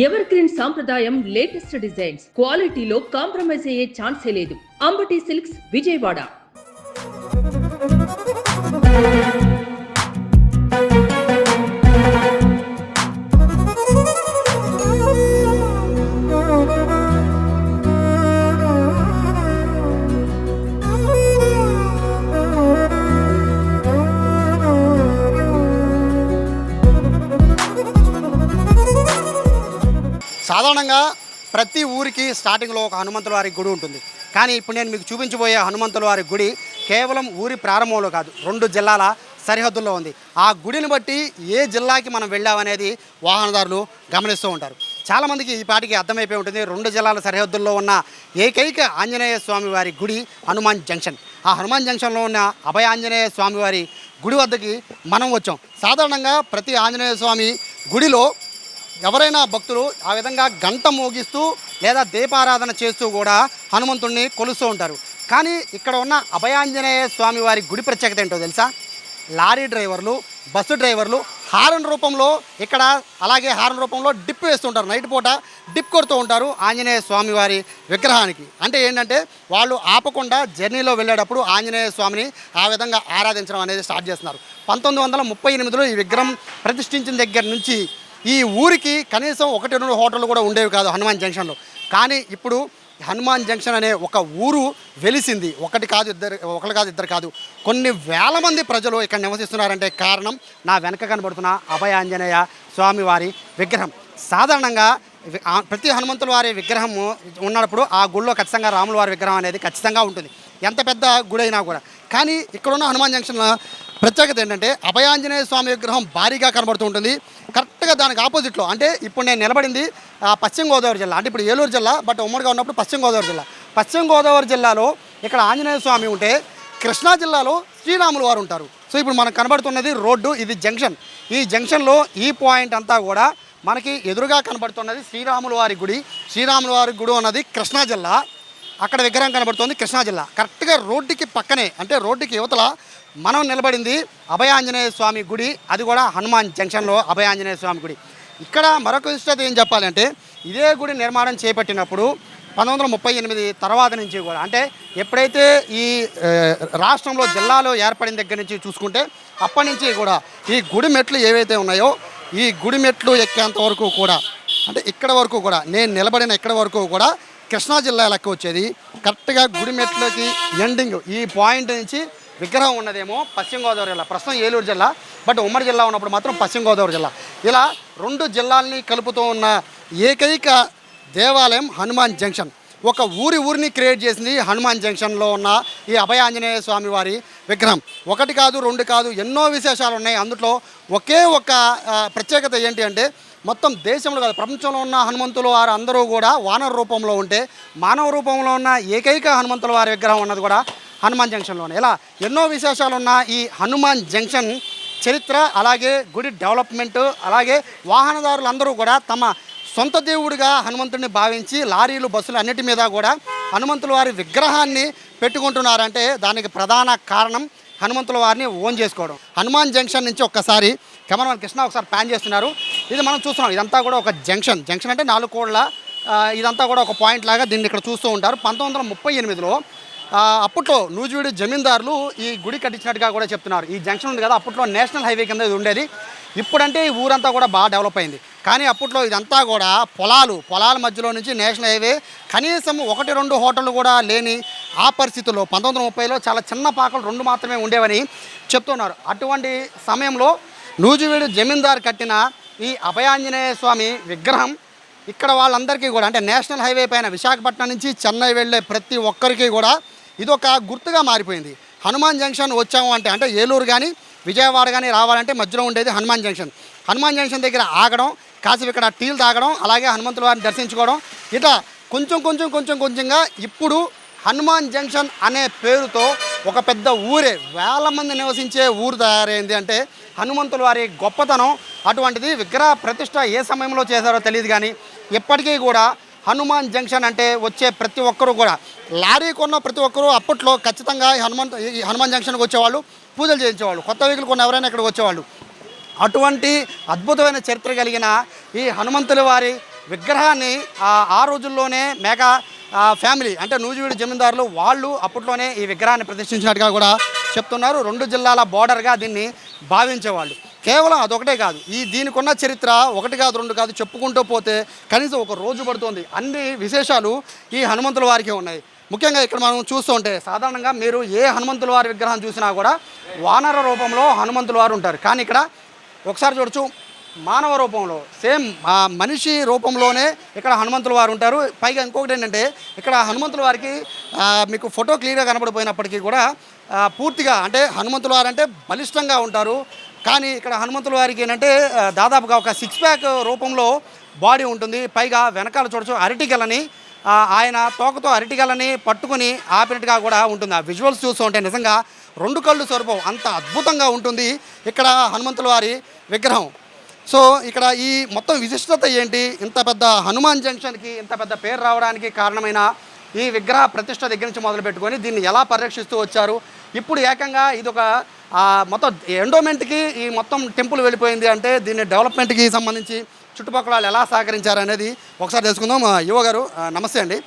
Ever green సాంప్రదాయం latest designs క్వాలిటీలో compromise అయ్యే ఛాన్సే లేదు. అంబటి సిల్క్స్ విజయవాడ. సాధారణంగా ప్రతి ఊరికి స్టార్టింగ్లో ఒక హనుమంతుల వారి గుడి ఉంటుంది. కానీ ఇప్పుడు నేను మీకు చూపించబోయే హనుమంతుల వారి గుడి కేవలం ఊరి ప్రారంభంలో కాదు, 2 జిల్లాల సరిహద్దుల్లో ఉంది. ఆ గుడిని బట్టి ఏ జిల్లాకి మనం వెళ్ళామనేది వాహనదారులు గమనిస్తూ ఉంటారు. చాలామందికి ఈ పాటికి అర్థమైపోయి ఉంటుంది. 2 జిల్లాల సరిహద్దుల్లో ఉన్న ఏకైక ఆంజనేయ స్వామి వారి గుడి హనుమాన్ జంక్షన్. ఆ హనుమాన్ జంక్షన్లో ఉన్న అభయ ఆంజనేయ స్వామి వారి గుడి వద్దకి మనం వచ్చాం. సాధారణంగా ప్రతి ఆంజనేయ స్వామి గుడిలో ఎవరైనా భక్తులు ఆ విధంగా గంట మోగిస్తూ లేదా దీపారాధన చేస్తూ కూడా హనుమంతుడిని కొలుస్తూ ఉంటారు. కానీ ఇక్కడ ఉన్న అభయాంజనేయ స్వామి వారి గుడి ప్రత్యేకత ఏంటో తెలుసా? లారీ డ్రైవర్లు, బస్సు డ్రైవర్లు హారన్ రూపంలో ఇక్కడ, అలాగే హారన్ రూపంలో డిప్ వేస్తుంటారు. నైట్ పూట డిప్ కొడుతూ ఉంటారు ఆంజనేయ స్వామి వారి విగ్రహానికి. అంటే ఏంటంటే వాళ్ళు ఆపకుండా జర్నీలో వెళ్ళేటప్పుడు ఆంజనేయ స్వామిని ఆ విధంగా ఆరాధించడం అనేది స్టార్ట్ చేస్తున్నారు. 1938లో ఈ విగ్రహం ప్రతిష్ఠించిన దగ్గర నుంచి ఈ ఊరికి కనీసం 1-2 హోటళ్ళు కూడా ఉండేవి కాదు హనుమాన్ జంక్షన్లో. కానీ ఇప్పుడు హనుమాన్ జంక్షన్ అనే ఒక ఊరు వెలిసింది. ఒకటి కాదు ఇద్దరు కాదు, కొన్ని వేల మంది ప్రజలు ఇక్కడ నివసిస్తున్నారంటే కారణం నా వెనక కనబడుతున్న అభయ ఆంజనేయ స్వామి వారి విగ్రహం. సాధారణంగా ప్రతి హనుమంతుల వారి విగ్రహం ఉన్నప్పుడు ఆ గుడిలో ఖచ్చితంగా రాముల వారి విగ్రహం అనేది ఖచ్చితంగా ఉంటుంది, ఎంత పెద్ద గుడి అయినా కూడా. కానీ ఇక్కడున్న హనుమాన్ జంక్షన్లో ప్రత్యేకత ఏంటంటే అభయాంజనేయ స్వామి విగ్రహం భారీగా కనబడుతూ ఉంటుంది. కరెక్ట్గా దానికి ఆపోజిట్లో, అంటే ఇప్పుడు నేను నిలబడింది పశ్చిమ గోదావరి జిల్లా, అంటే ఇప్పుడు ఏలూరు జిల్లా, బట్ ఉమ్మడిగా ఉన్నప్పుడు పశ్చిమ గోదావరి జిల్లా. పశ్చిమ గోదావరి జిల్లాలో ఇక్కడ ఆంజనేయ స్వామి ఉంటే కృష్ణా జిల్లాలో శ్రీరాములు వారు ఉంటారు. సో ఇప్పుడు మనకు కనబడుతున్నది రోడ్డు, ఇది జంక్షన్. ఈ జంక్షన్లో ఈ పాయింట్ అంతా కూడా మనకి ఎదురుగా కనబడుతున్నది శ్రీరాముల వారి గుడి. శ్రీరాముల వారి గుడి ఉన్నది కృష్ణా జిల్లా, అక్కడ విగ్రహం కనబడుతుంది కృష్ణా జిల్లా. కరెక్ట్గా రోడ్డుకి పక్కనే, అంటే రోడ్డుకి యువతల మనం నిలబడింది అభయ ఆంజనేయ స్వామి గుడి, అది కూడా హనుమాన్ జంక్షన్లో అభయ ఆంజనేయ స్వామి గుడి. ఇక్కడ మరొక విశిష్టత ఏం చెప్పాలంటే, ఇదే గుడి నిర్మాణం చేపట్టినప్పుడు 1938 తర్వాత నుంచి కూడా, అంటే ఎప్పుడైతే ఈ రాష్ట్రంలో జిల్లాలో ఏర్పడిన దగ్గర నుంచి చూసుకుంటే అప్పటి నుంచి కూడా ఈ గుడి మెట్లు ఏవైతే ఉన్నాయో ఈ గుడి మెట్లు ఎక్కేంత వరకు కూడా, అంటే ఇక్కడ వరకు కూడా, నేను నిలబడిన ఇక్కడ వరకు కూడా కృష్ణా జిల్లా లెక్క వచ్చేది. కరెక్ట్గా గుడి మెట్లకి ఎండింగ్ ఈ పాయింట్ నుంచి విగ్రహం ఉన్నదేమో పశ్చిమ గోదావరి జిల్లా, ప్రస్తుతం ఏలూరు జిల్లా, బట్ ఉమ్మడి జిల్లా ఉన్నప్పుడు మాత్రం పశ్చిమ గోదావరి జిల్లా. ఇలా 2 జిల్లాల్ని కలుపుతూ ఉన్న ఏకైక దేవాలయం హనుమాన్ జంక్షన్. ఒక ఊరిని క్రియేట్ చేసింది హనుమాన్ జంక్షన్లో ఉన్న ఈ అభయ ఆంజనేయ స్వామి వారి విగ్రహం. 1 కాదు 2 కాదు, ఎన్నో విశేషాలు ఉన్నాయి. అందులో ఒకే ఒక ప్రత్యేకత ఏంటి అంటే, మొత్తం దేశంలో కాదు ప్రపంచంలో ఉన్న హనుమంతుల వారు అందరూ కూడా వానర రూపంలో ఉంటే, మానవ రూపంలో ఉన్న ఏకైక హనుమంతుల వారి విగ్రహం ఉన్నది కూడా హనుమాన్ జంక్షన్లోనే. ఇలా ఎన్నో విశేషాలు ఉన్న ఈ హనుమాన్ జంక్షన్ చరిత్ర, అలాగే గుడి డెవలప్మెంటు, అలాగే వాహనదారులందరూ కూడా తమ సొంత దేవుడిగా హనుమంతుడిని భావించి లారీలు, బస్సులు అన్నిటి మీద కూడా హనుమంతుల వారి విగ్రహాన్ని పెట్టుకుంటున్నారంటే దానికి ప్రధాన కారణం హనుమంతుల వారిని ఓన్ చేసుకోవడం. హనుమాన్ జంక్షన్ నుంచి ఒక్కసారి కెమెరామెన్ కృష్ణ ఒకసారి ప్యాన్ చేస్తున్నారు. ఇది మనం చూస్తున్నాం, ఇదంతా కూడా ఒక జంక్షన్ అంటే 4 కోడ్ల, ఇదంతా కూడా ఒక పాయింట్ లాగా దీన్ని ఇక్కడ చూస్తూ ఉంటారు. 1938లో అప్పట్లో నూజివీడు జమీందారులు ఈ గుడి కట్టించినట్టుగా కూడా చెప్తున్నారు. ఈ జంక్షన్ ఉంది కదా, అప్పట్లో నేషనల్ హైవే కింద ఇది ఉండేది. ఇప్పుడంటే ఈ ఊరంతా కూడా బాగా డెవలప్ అయింది. కానీ అప్పట్లో ఇదంతా కూడా పొలాల మధ్యలో నుంచి నేషనల్ హైవే, కనీసం 1-2 హోటళ్ళు కూడా లేని ఆ పరిస్థితుల్లో 1930లో చాలా చిన్న పాకలు 2 మాత్రమే ఉండేవని చెప్తున్నారు. అటువంటి సమయంలో నూజివీడు జమీందారు కట్టిన ఈ అభయాంజనేయ స్వామి విగ్రహం ఇక్కడ వాళ్ళందరికీ కూడా, అంటే నేషనల్ హైవే పైన విశాఖపట్నం నుంచి చెన్నై వెళ్ళే ప్రతి ఒక్కరికి కూడా ఇదొక గుర్తుగా మారిపోయింది. హనుమాన్ జంక్షన్ వచ్చాము అంటే ఏలూరు కానీ విజయవాడ కానీ రావాలంటే మధ్యలో ఉండేది హనుమాన్ జంక్షన్. హనుమాన్ జంక్షన్ దగ్గర ఆగడం, కాసేపు ఇక్కడ టీలు తాగడం, అలాగే హనుమంతుల వారిని దర్శించుకోవడం, ఇట్లా కొంచెంగా ఇప్పుడు హనుమాన్ జంక్షన్ అనే పేరుతో ఒక పెద్ద ఊరే, వేల మంది నివసించే ఊరు తయారైంది. అంటే హనుమంతుల వారి గొప్పతనం అటువంటిది. విగ్రహ ప్రతిష్ట ఏ సమయంలో చేశారో తెలియదు, కానీ ఇప్పటికీ కూడా హనుమాన్ జంక్షన్ అంటే వచ్చే ప్రతి ఒక్కరూ కూడా, లారీ కొన్న ప్రతి ఒక్కరూ అప్పట్లో ఖచ్చితంగా హనుమాన్ జంక్షన్కి వచ్చేవాళ్ళు, పూజలు చేయించేవాళ్ళు. కొత్త వెహికల్ కొన్న ఎవరైనా ఇక్కడికి వచ్చేవాళ్ళు. అటువంటి అద్భుతమైన చరిత్ర కలిగిన ఈ హనుమంతుల వారి విగ్రహాన్ని ఆ రోజుల్లోనే ఫ్యామిలీ అంటే నూజివీడు జమీందారులు వాళ్ళు అప్పట్లోనే ఈ విగ్రహాన్ని ప్రతిష్ఠించినట్టుగా కూడా చెప్తున్నారు. 2 జిల్లాల బోర్డర్గా దీన్ని భావించేవాళ్ళు. కేవలం అదొకటే కాదు, దీనికి ఉన్న చరిత్ర 1 కాదు 2 కాదు చెప్పుకుంటూ పోతే కనీసం ఒక రోజు పడుతుంది. అన్ని విశేషాలు ఈ హనుమంతుల వారికి ఉన్నాయి. ముఖ్యంగా ఇక్కడ మనం చూస్తుంటే సాధారణంగా మీరు ఏ హనుమంతుల వారి విగ్రహం చూసినా కూడా వానర రూపంలో హనుమంతుల వారు ఉంటారు. కానీ ఇక్కడ ఒకసారి చూడొచ్చు, మానవ రూపంలో సేమ్ మనిషి రూపంలోనే ఇక్కడ హనుమంతుల వారు ఉంటారు. పైగా ఇంకొకటి ఏంటంటే ఇక్కడ హనుమంతుల వారికి మీకు ఫోటో క్లియర్గా కనబడిపోయినప్పటికీ కూడా పూర్తిగా అంటే హనుమంతుల వారు అంటే బలిష్టంగా ఉంటారు. కానీ ఇక్కడ హనుమంతుల వారికి ఏంటంటే దాదాపుగా ఒక 6 ప్యాక్ రూపంలో బాడీ ఉంటుంది. పైగా వెనకాల చూడొచ్చు అరటిగలని ఆయన తోకతో అరటిగలని పట్టుకుని ఆపినట్టుగా కూడా ఉంటుంది. ఆ విజువల్స్ చూస్తుంటే నిజంగా 2 కళ్ళు సరిపోవు, అంత అద్భుతంగా ఉంటుంది ఇక్కడ హనుమంతుల వారి విగ్రహం. సో ఇక్కడ ఈ మొత్తం విశిష్టత ఏంటి, ఇంత పెద్ద హనుమాన్ జంక్షన్కి ఇంత పెద్ద పేరు రావడానికి కారణమైన ఈ విగ్రహ ప్రతిష్ట దగ్గర నుంచి మొదలు పెట్టుకొని దీన్ని ఎలా పరిరక్షిస్తూ వచ్చారు, ఇప్పుడు ఏకంగా ఇది ఒక మొత్తం ఎండోమెంట్కి ఈ మొత్తం టెంపుల్ వెళ్ళిపోయింది అంటే దీన్ని డెవలప్మెంట్కి సంబంధించి చుట్టుపక్కల వాళ్ళు ఎలా సహకరించారు అనేది ఒకసారి తెలుసుకుందాం. యువ గారు నమస్తే అండి.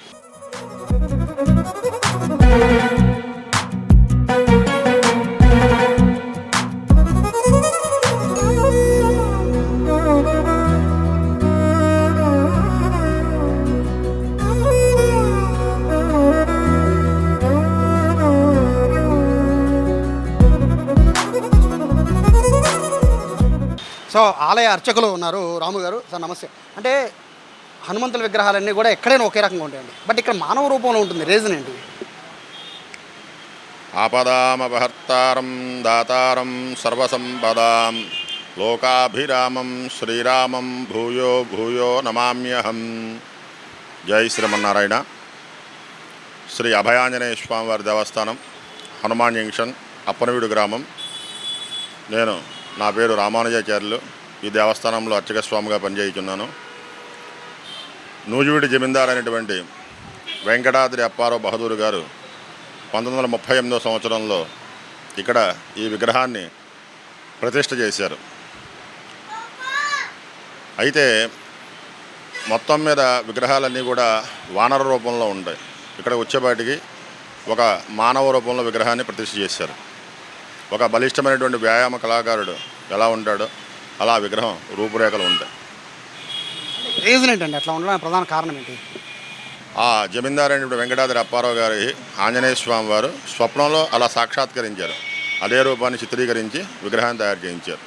సో ఆలయ అర్చకులు ఉన్నారు రాము గారు. సార్ నమస్తే. అంటే హనుమంతుల విగ్రహాలన్నీ కూడా ఎక్కడైనా ఒకే రకంగా ఉంటాయండి, బట్ ఇక్కడ మానవ రూపంలో ఉంటుంది, రీజన్ ఏంటి? ఆపదామపహర్తారం దాతారం సర్వసంపదాం లోకాభిరామం శ్రీరామం భూయో భూయో నమామ్యహం. జై శ్రీమన్నారాయణ. శ్రీ అభయాంజనేయ స్వామివారి దేవస్థానం, హనుమాన్ జంక్షన్, అప్పనవీడు గ్రామం. నా పేరు రామానుజాచార్యులు. ఈ దేవస్థానంలో అర్చక స్వామిగా పనిచేయుచున్నాను. నూజివీడు జమీందారు అయినటువంటి వెంకటాద్రి అప్పారావు బహదూరు గారు 1938 సంవత్సరంలో ఇక్కడ ఈ విగ్రహాన్ని ప్రతిష్ఠ చేశారు. అయితే మొత్తం మీద విగ్రహాలన్నీ కూడా వానర రూపంలో ఉంటాయి. ఇక్కడ వచ్చేపాటికి ఒక మానవ రూపంలో విగ్రహాన్ని ప్రతిష్ఠ చేశారు. ఒక బలిష్టమైనటువంటి వ్యాయామ కళాకారుడు ఎలా ఉంటాడో అలా విగ్రహం రూపురేఖలు ఉంటాయి. రీజన్ ఏంటండి అట్లా ఉండడానికి ప్రధాన కారణం ఏంటి? ఆ జమీందారు అయినటువంటి వెంకటాద్రి అప్పారావు గారి ఆంజనేయ స్వామి వారు స్వప్నంలో అలా సాక్షాత్కరించారు. అదే రూపాన్ని చిత్రీకరించి విగ్రహాన్ని తయారు చేయించారు.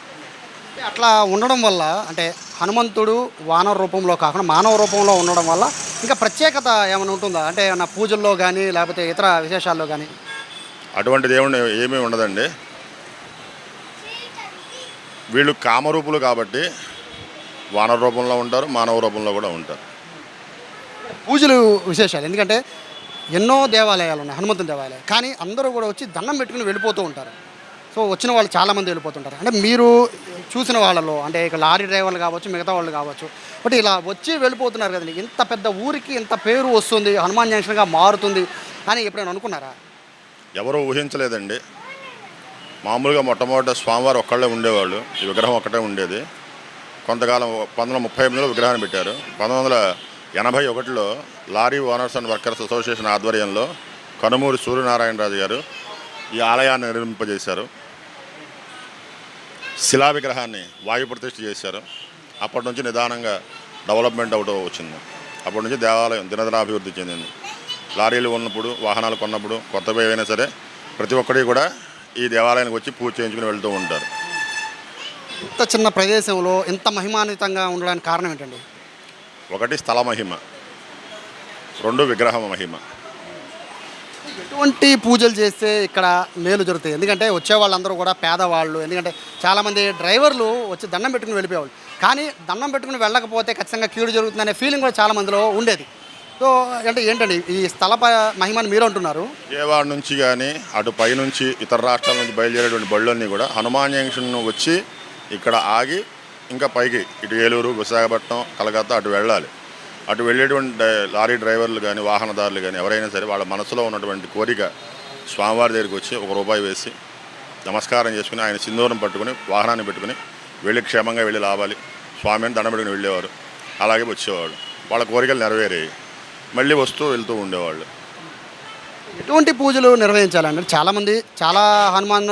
అట్లా ఉండడం వల్ల అంటే హనుమంతుడు వానర రూపంలో కాకుండా మానవ రూపంలో ఉండడం వల్ల ఇంకా ప్రత్యేకత ఏమైనా ఉంటుందా? అంటే ఏమన్నా పూజల్లో కానీ లేకపోతే ఇతర విశేషాల్లో కానీ? అటువంటి దేవుడు ఏమీ ఉండదండి. వీళ్ళు కామరూపులు కాబట్టి వానర రూపంలో ఉంటారు, మానవ రూపంలో కూడా ఉంటారు. పూజలు విశేషాలు ఎందుకంటే ఎన్నో దేవాలయాలు ఉన్నాయి, హనుమంతుని దేవాలయాలు, కానీ అందరూ కూడా వచ్చి దండం పెట్టుకుని వెళ్ళిపోతూ ఉంటారు. సో వచ్చిన వాళ్ళు చాలామంది వెళ్ళిపోతుంటారు. అంటే మీరు చూసిన వాళ్ళలో అంటే ఇక లారీ డ్రైవర్లు కావచ్చు, మిగతా వాళ్ళు కావచ్చు, బట్ ఇలా వచ్చి వెళ్ళిపోతున్నారు కదండి. ఇంత పెద్ద ఊరికి ఇంత పేరు వస్తుంది, హనుమాన్ జంక్షన్గా మారుతుంది అని ఎప్పుడైనా అనుకున్నారా? ఎవరూ ఊహించలేదండి. మామూలుగా మొట్టమొదట స్వామివారు ఒక్కళ్ళే ఉండేవాళ్ళు, ఈ విగ్రహం ఒక్కటే ఉండేది. కొంతకాలం 1938లో విగ్రహాన్ని పెట్టారు. 1981లో lorry owners and workers association ఆధ్వర్యంలో కనుమూరి సూర్యనారాయణరాజు గారు ఈ ఆలయాన్ని నిర్మింపజేశారు. శిలా విగ్రహాన్ని వాయు ప్రతిష్ఠ చేశారు. అప్పటి నుంచి నిదానంగా డెవలప్మెంట్ అవుతూ వచ్చింది. అప్పటి నుంచి దేవాలయం దినదినాభివృద్ధి చెందింది. లారీలు ఉన్నప్పుడు, వాహనాలు కొన్నప్పుడు, కొత్తవి ఏవైనా సరే ప్రతి ఒక్కటి కూడా ఈ దేవాలయానికి వచ్చి పూజ చేయించుకుని వెళ్తూ ఉంటారు. ఇంత చిన్న ప్రదేశంలో ఇంత మహిమాన్వితంగా ఉండడానికి కారణం ఏంటండి? ఒకటి స్థల మహిమ, 2 విగ్రహ మహిమ. ఎటువంటి పూజలు చేస్తే ఇక్కడ మేలు జరుగుతాయి? ఎందుకంటే వచ్చే వాళ్ళందరూ కూడా పేదవాళ్ళు. ఎందుకంటే చాలామంది డ్రైవర్లు వచ్చి దండం పెట్టుకుని వెళ్ళిపోయేవాళ్ళు, కానీ దండం పెట్టుకుని వెళ్ళకపోతే ఖచ్చితంగా కీడు జరుగుతుందనే ఫీలింగ్ కూడా చాలామందిలో ఉండేది. సో అంటే ఏంటండి ఈ స్థల మహిమని మీరు అంటున్నారు? విజయవాడ నుంచి కానీ అటు పైనుంచి ఇతర రాష్ట్రాల నుంచి బయలుదేరేటువంటి బళ్ళన్నీ కూడా హనుమాన్ జంక్షన్ వచ్చి ఇక్కడ ఆగి ఇంకా పైకి ఇటు ఏలూరు, విశాఖపట్నం, కలకత్తా అటు వెళ్ళాలి. అటు వెళ్ళేటువంటి లారీ డ్రైవర్లు కానీ వాహనదారులు కానీ ఎవరైనా సరే వాళ్ళ మనసులో ఉన్నటువంటి కోరిక స్వామివారి దగ్గరికి వచ్చి ₹1 వేసి నమస్కారం చేసుకుని ఆయన సింధూరం పట్టుకుని వాహనాన్ని పెట్టుకుని వెళ్ళి క్షేమంగా వెళ్ళి లావాలి స్వామిని దండం పెట్టుకుని వెళ్ళేవారు. అలాగే వచ్చేవాళ్ళు. వాళ్ళ కోరికలు నెరవేరాయి, మళ్ళీ వస్తూ వెళ్తూ ఉండేవాళ్ళు. ఎటువంటి పూజలు నిర్వహించాలండి? చాలామంది చాలా హనుమాన్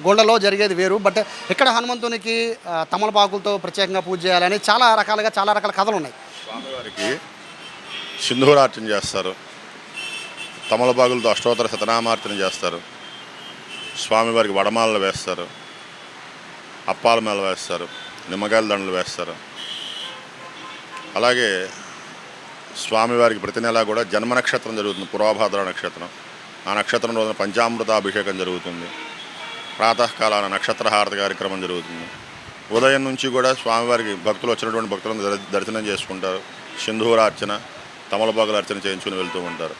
గోళ్ళలో జరిగేది వేరు, బట్ ఇక్కడ హనుమంతునికి తమలపాకులతో ప్రత్యేకంగా పూజ చేయాలని చాలా రకాల కథలు ఉన్నాయి. స్వామివారికి సింధూరార్చన చేస్తారు, తమలపాకులతో అష్టోత్తర శతనామార్చన చేస్తారు, స్వామివారికి వడమాలలు వేస్తారు, అప్పాల మేళ వేస్తారు, నిమ్మకాయల దండలు వేస్తారు. అలాగే స్వామివారికి ప్రతి నెలా కూడా జన్మ నక్షత్రం జరుగుతుంది, పూర్వభాద్ర నక్షత్రం. ఆ నక్షత్రం రోజున పంచామృతాభిషేకం జరుగుతుంది, ప్రాతకాలాన నక్షత్రహారతి కార్యక్రమం జరుగుతుంది. ఉదయం నుంచి కూడా స్వామివారికి భక్తులు వచ్చినటువంటి భక్తులను దర్శనం చేసుకుంటారు, సింధూరార్చన తమలపాకుల అర్చన చేయించుకుని వెళ్తూ ఉంటారు.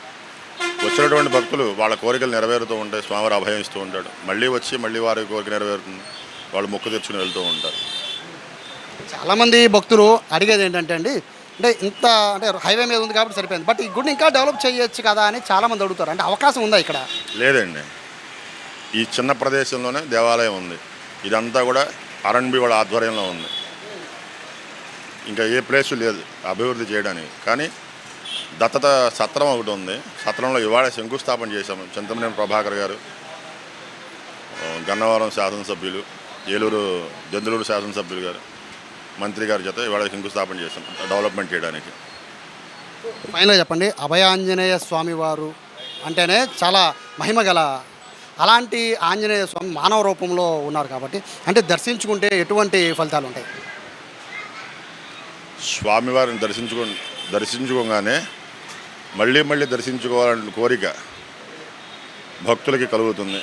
వచ్చినటువంటి భక్తులు వాళ్ళ కోరికలు నెరవేరుతూ ఉంటాయి, స్వామివారు అభయం ఇస్తూ ఉంటాడు. మళ్ళీ వారి కోరిక నెరవేరుతుంది, వాళ్ళు మొక్కు తెచ్చుకుని వెళ్తూ ఉంటారు. చాలామంది భక్తులు అడిగేది ఏంటంటే అండి, ఇంత హైవే మీద ఉంది కాబట్టి సరిపోయింది, బట్ ఈ గుడిని ఇంకా డెవలప్ చేయొచ్చు కదా అని చాలామంది అడుగుతారు. అంటే అవకాశం ఉందా ఇక్కడ? లేదండి, ఈ చిన్న ప్రదేశంలోనే దేవాలయం ఉంది. ఇదంతా కూడా ఆర్ఎండ్బి వాళ్ళ ఆధ్వర్యంలో ఉంది. ఇంకా ఏ ప్లేసు లేదు అభివృద్ధి చేయడానికి. కానీ దత్తత సత్రం ఒకటి ఉంది, సత్రంలో ఇవాళ శంకుస్థాపన చేశాము. చింతమనేని ప్రభాకర్ గారు, గన్నవరం శాసనసభ్యులు, ఏలూరు దెందులూరు శాసనసభ్యులు గారు, మంత్రి గారి చేత ఇవాళ శంకుస్థాపన చేశాం డెవలప్మెంట్ చేయడానికి. ఫైనల్గా చెప్పండి, అభయాంజనేయ స్వామి వారు అంటేనే చాలా మహిమ గల అలాంటి ఆంజనేయ స్వామి మానవ రూపంలో ఉన్నారు కాబట్టి అంటే దర్శించుకుంటే ఎటువంటి ఫలితాలు ఉంటాయి? స్వామివారిని దర్శించుకోగానే మళ్ళీ దర్శించుకోవాలనే కోరిక భక్తులకి కలుగుతుంది.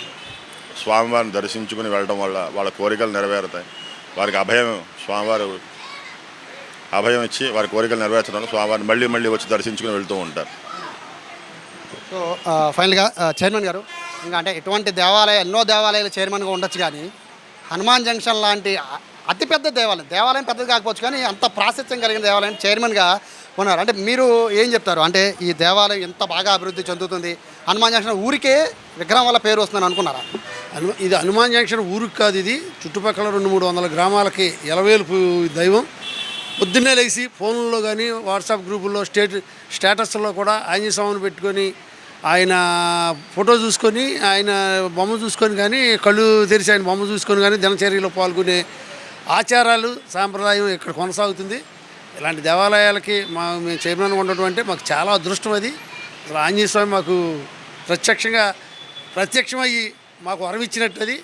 స్వామివారిని దర్శించుకుని వెళ్ళడం వల్ల వాళ్ళ కోరికలు నెరవేరుతాయి. వారికి స్వామివారు అభయం ఇచ్చి వారి కోరికలు నెరవేర్చడం వల్ల స్వామివారిని మళ్ళీ వచ్చి దర్శించుకుని వెళ్తూ ఉంటారు. సో ఫైనల్గా చైర్మన్ గారు, ఇంకా అంటే ఎటువంటి ఎన్నో దేవాలయాల చైర్మన్గా ఉండొచ్చు, కానీ హనుమాన్ జంక్షన్ లాంటి అతిపెద్ద దేవాలయం పెద్దది కాకపోవచ్చు, కానీ అంత ప్రాశస్త్యం కలిగిన దేవాలయం చైర్మన్గా ఉన్నారు. అంటే మీరు ఏం చెప్తారు? అంటే ఈ దేవాలయం ఎంత బాగా అభివృద్ధి చెందుతుంది, హనుమాన్ జంక్షన్ ఊరికే విగ్రహం వల్ల పేరు వస్తుందని అనుకున్నారా? ఇది హనుమాన్ జంక్షన్ ఊరికి కాదు, ఇది చుట్టుపక్కల 200-300 గ్రామాలకి ఎలవేలుపు దైవం. పొద్దున్నే లేచి ఫోన్లో కానీ వాట్సాప్ గ్రూపుల్లో స్టేటస్లో కూడా ఆంజనేయ స్వామిని పెట్టుకొని ఆయన ఫోటో చూసుకొని ఆయన బొమ్మ చూసుకొని కానీ కళ్ళు తెరిచి ఆయన బొమ్మ చూసుకొని కానీ దినచర్యలో పాల్గొనే ఆచారాలు సాంప్రదాయం ఇక్కడ కొనసాగుతుంది. ఇలాంటి దేవాలయాలకి మేము చైర్మన్ ఉండటం అంటే మాకు చాలా అదృష్టం. అది అసలు ఆంజనేయ స్వామి మాకు ప్రత్యక్షమయ్యి మాకు వరమిచ్చినట్టు, అది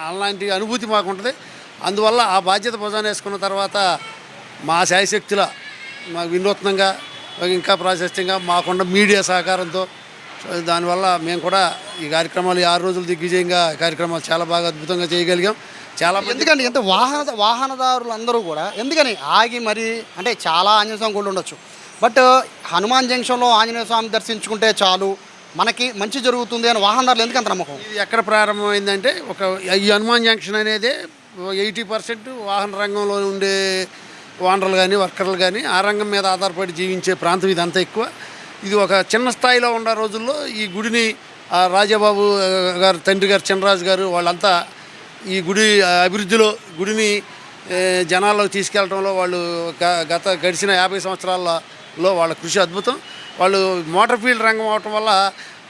అలాంటి అనుభూతి మాకు ఉంటుంది. అందువల్ల ఆ బాధ్యత భుజాన వేసుకున్న తర్వాత మా శాయశక్తుల మాకు వినూత్నంగా ఇంకా ప్రాశస్త్యంగా మాకున్న మీడియా సహకారంతో దానివల్ల మేము కూడా ఈ కార్యక్రమాలు 6 రోజులు దిగ్విజయంగా కార్యక్రమాలు చాలా బాగా అద్భుతంగా చేయగలిగాం. చాలా ఎందుకంటే ఎంత వాహనదారులు అందరూ కూడా ఎందుకని ఆగి మరి అంటే చాలా ఆంజనేయ స్వామి గుళ్ళు ఉండొచ్చు, బట్ హనుమాన్ జంక్షన్లో ఆంజనేయ స్వామి దర్శించుకుంటే చాలు మనకి మంచి జరుగుతుంది అని వాహనదారులు ఎందుకు అంత నమ్మకం? ఇది ఎక్కడ ప్రారంభమైందంటే ఈ హనుమాన్ జంక్షన్ అనేది 80% వాహన రంగంలో ఉండే ఓనర్లు కానీ వర్కర్లు కానీ ఆ రంగం మీద ఆధారపడి జీవించే ప్రాంతం ఇదంతా ఎక్కువ. ఇది ఒక చిన్న స్థాయిలో ఉన్న రోజుల్లో ఈ గుడిని రాజాబాబు గారు తండ్రి గారు చినరాజు గారు వాళ్ళంతా ఈ గుడి అభివృద్ధిలో గుడిని జనాల్లోకి తీసుకెళ్లడంలో వాళ్ళు గడిచిన 50 సంవత్సరాలలో వాళ్ళ కృషి అద్భుతం. వాళ్ళు మోటార్ ఫీల్డ్ రంగం అవటం వల్ల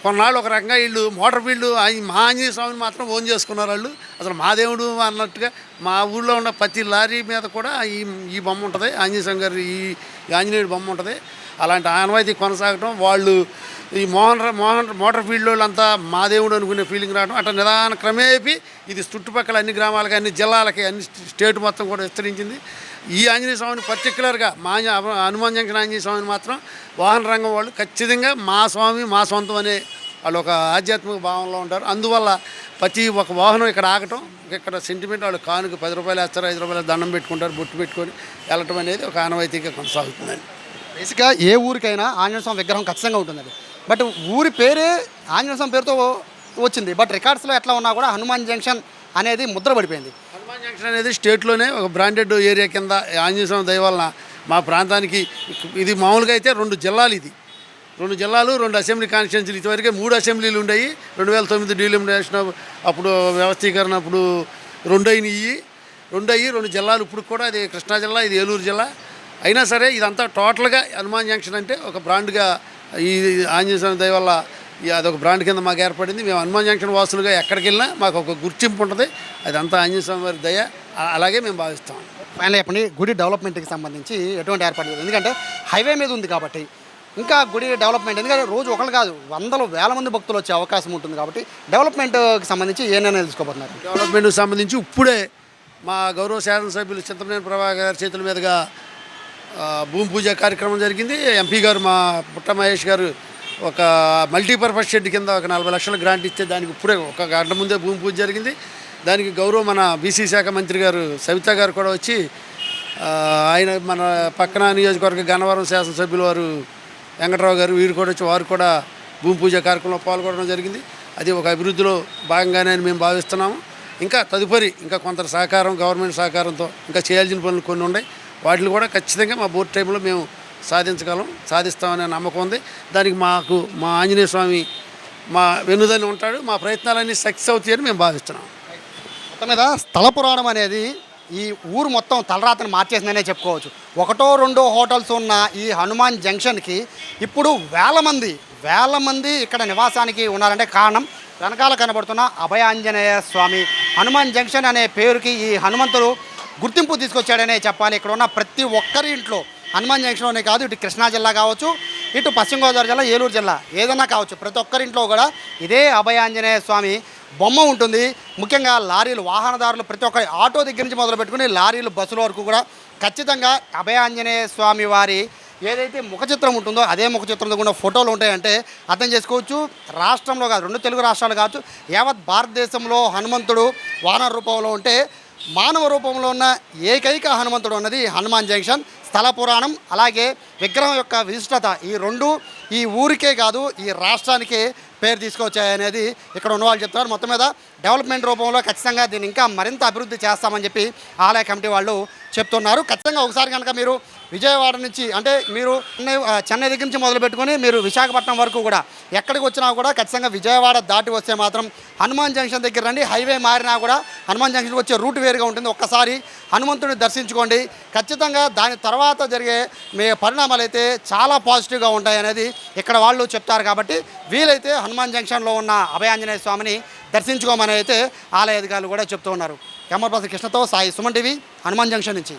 కొన్నాళ్ళు ఒక రకంగా వీళ్ళు మోటార్ ఫీల్డ్ మా ఆంజనేయ స్వామిని మాత్రం ఓన్ చేసుకున్నారు. వాళ్ళు అసలు మా దేవుడు అన్నట్టుగా మా ఊళ్ళో ఉన్న ప్రతి లారీ మీద కూడా ఈ బొమ్మ ఉంటుంది, ఆంజనేయ స్వామి గారి ఈ ఆంజనేయుడు బొమ్మ ఉంటుంది. అలాంటి ఆనవాయితీ కొనసాగటం, వాళ్ళు ఈ మోటార్ ఫీల్డ్ వాళ్ళంతా మా దేవుడు అనుకునే ఫీలింగ్ రావడం, అట్లా నిదాన క్రమేపీ ఇది చుట్టుపక్కల అన్ని గ్రామాలకి అన్ని జిల్లాలకి అన్ని స్టేట్ మొత్తం కూడా విస్తరించింది. ఈ ఆంజనేయ స్వామిని పర్టికులర్గా హనుమాన్ జంక్షన్ ఆంజనేయ స్వామిని మాత్రం వాహన రంగం వాళ్ళు ఖచ్చితంగా మా స్వామి మా సొంతం అనే వాళ్ళు ఒక ఆధ్యాత్మిక భావంలో ఉంటారు. అందువల్ల ప్రతి ఒక వాహనం ఇక్కడ ఆగటం, ఇక్కడ సెంటిమెంట్ వాళ్ళు కానుక 10 రూపాయలు వేస్తారు, 5 రూపాయలు దండం పెట్టుకుంటారు, బొట్టు పెట్టుకొని వెళ్ళటం అనేది ఒక ఆనవాయితీగా కొనసాగుతుందండి. బేసిక్గా ఏ ఊరికైనా ఆంజనేయ స్వామి విగ్రహం ఖచ్చితంగా ఉంటుందండి, బట్ ఊరి పేరే ఆంజనేయ స్వామి పేరుతో వచ్చింది, బట్ రికార్డ్స్లో ఎట్లా ఉన్నా కూడా హనుమాన్ జంక్షన్ అనేది ముద్ర పడిపోయింది. హనుమాన్ జంక్షన్ అనేది స్టేట్లోనే ఒక బ్రాండెడ్ ఏరియా కింద ఆంజనేయ స్వామి దయ వలన మా ప్రాంతానికి ఇది మామూలుగా అయితే 2 జిల్లాలు, ఇది 2 జిల్లాలు 2 అసెంబ్లీ కాన్స్టిట్యున్సీలు. ఇదివరకే 3 అసెంబ్లీలు ఉండేవి. 2009 డీలిమిటేషన్ అప్పుడు వ్యవస్థీకరణ అప్పుడు 2 అయ్యి 2 జిల్లాలు. ఇప్పుడు కూడా అది కృష్ణా జిల్లా, ఇది ఏలూరు జిల్లా. అయినా సరే ఇదంతా టోటల్గా హనుమాన్ జంక్షన్ అంటే ఒక బ్రాండ్గా ఈ ఆంజనేయ స్వామి దయ వల్ల అదొక బ్రాండ్ కింద మాకు ఏర్పడింది. మేము హనుమాన్ జంక్షన్ వాసులుగా ఎక్కడికి వెళ్ళినా మాకు ఒక గుర్తింపు ఉంటుంది. అదంతా ఆంజనేయ స్వామి వారి దయ, అలాగే మేము భావిస్తాం. ఫైనల్ చెప్పండి, గుడి డెవలప్మెంట్కి సంబంధించి ఎటువంటి ఏర్పాటు? ఎందుకంటే హైవే మీద ఉంది కాబట్టి ఇంకా గుడి డెవలప్మెంట్, ఎందుకంటే రోజు ఒకళ్ళు కాదు వందల వేల మంది భక్తులు వచ్చే అవకాశం ఉంటుంది కాబట్టి డెవలప్మెంట్కి సంబంధించి ఏ నిర్ణయాలు తీసుకోబోతున్నారు? డెవలప్మెంట్కి సంబంధించి ఇప్పుడే మా గౌరవ శాసనసభ్యులు చింతమనేని ప్రభాకర్ గారి చేతుల మీదుగా భూమి పూజ కార్యక్రమం జరిగింది. ఎంపీ గారు మా పుట్ట మహేష్ గారు ఒక మల్టీపర్పస్ షెడ్ కింద ఒక 40 లక్షల గ్రాంట్ ఇస్తే దానికి ఇప్పుడే ఒక గంట ముందే భూమి పూజ జరిగింది. దానికి గౌరవ మన బీసీ శాఖ మంత్రి గారు సవిత గారు కూడా వచ్చి ఆయన మన పక్కన నియోజకవర్గ గన్నవరం శాసనసభ్యులు వారు వెంకటరావు గారు వీరు కూడా వచ్చి వారు కూడా భూమి పూజ కార్యక్రమంలో పాల్గొనడం జరిగింది. అది ఒక అభివృద్ధిలో భాగంగానే అని మేము భావిస్తున్నాము. ఇంకా తదుపరి ఇంకా కొంత సహకారం గవర్నమెంట్ సహకారంతో ఇంకా చేయాల్సిన పనులు కొన్ని ఉన్నాయి. వాటిని కూడా ఖచ్చితంగా మా బోర్డు టైంలో మేము సాధిస్తామనే నమ్మకం ఉంది. దానికి మాకు మా ఆంజనేయ స్వామి మా వెన్నుదని ఉంటాడు. మా ప్రయత్నాలన్నీ సక్సెస్ అవుతాయని మేము భావిస్తున్నాం. మొత్తం మీద స్థల పురాణం అనేది ఈ ఊరు మొత్తం తలరాతను మార్చేసిందనే చెప్పుకోవచ్చు. ఒకటో రెండో హోటల్స్ ఉన్న ఈ హనుమాన్ జంక్షన్కి ఇప్పుడు వేల మంది ఇక్కడ నివాసానికి ఉన్నారంటే కారణం వెనకాల కనబడుతున్న అభయాంజనేయ స్వామి. హనుమాన్ జంక్షన్ అనే పేరుకి ఈ హనుమంతుడు గుర్తింపు తీసుకొచ్చాడనే చెప్పాలి. ఇక్కడ ఉన్న ప్రతి ఒక్కరి ఇంట్లో హనుమాన్ జంక్షన్లోనే కాదు, ఇటు కృష్ణా జిల్లా కావచ్చు, ఇటు పశ్చిమ గోదావరి జిల్లా, ఏలూరు జిల్లా ఏదైనా కావచ్చు, ప్రతి ఒక్కరింట్లో కూడా ఇదే అభయాంజనేయ స్వామి బొమ్మ ఉంటుంది. ముఖ్యంగా లారీలు వాహనదారులు ప్రతి ఒక్కరి ఆటో దగ్గర నుంచి మొదలు పెట్టుకుని లారీలు బస్సుల వరకు కూడా ఖచ్చితంగా అభయాంజనేయ స్వామి వారి ఏదైతే ముఖ చిత్రం ఉంటుందో అదే ముఖ చిత్రంతో కూడా ఫోటోలు ఉంటాయంటే అర్థం చేసుకోవచ్చు. రాష్ట్రంలో కాదు, 2 తెలుగు రాష్ట్రాలు కావచ్చు, యావత్ భారతదేశంలో హనుమంతుడు వానర రూపంలో ఉంటే మానవ రూపంలో ఉన్న ఏకైక హనుమంతుడు అన్నది హనుమాన్ జంక్షన్. స్థల పురాణం అలాగే విగ్రహం యొక్క విశిష్టత ఈ రెండు ఈ ఊరికే కాదు ఈ రాష్ట్రానికే పేరు తీసుకొచ్చాయనేది ఇక్కడ ఉన్న వాళ్ళు చెప్తున్నారు. మొత్తం మీద డెవలప్మెంట్ రూపంలో ఖచ్చితంగా దీన్ని ఇంకా మరింత అభివృద్ధి చేస్తామని చెప్పి ఆలయ కమిటీ వాళ్ళు చెప్తున్నారు. ఖచ్చితంగా ఒకసారి కనుక మీరు విజయవాడ నుంచి అంటే మీరు చెన్నై దగ్గర నుంచి మొదలు పెట్టుకొని మీరు విశాఖపట్నం వరకు కూడా ఎక్కడికి వచ్చినా కూడా ఖచ్చితంగా విజయవాడ దాటి వస్తే మాత్రం హనుమాన్ జంక్షన్ దగ్గర రండి. హైవే మారినా కూడా హనుమాన్ జంక్షన్కి వచ్చే రూట్ వేరుగా ఉంటుంది. ఒక్కసారి హనుమంతుడిని దర్శించుకోండి. ఖచ్చితంగా దాని తర్వాత జరిగే మీ పరిణామాలు అయితే చాలా పాజిటివ్గా ఉంటాయి అనేది ఇక్కడ వాళ్ళు చెప్తారు. కాబట్టి వీలైతే హనుమాన్ జంక్షన్లో ఉన్న అభయాంజనేయ స్వామిని దర్శించుకోమని అయితే ఆలయ అధికారులు కూడా చెప్తూ ఉన్నారు. కెమెరా పర్సన్ కృష్ణతో సాయి, సుమన్ టీవీ, హనుమాన్ జంక్షన్ నుంచి.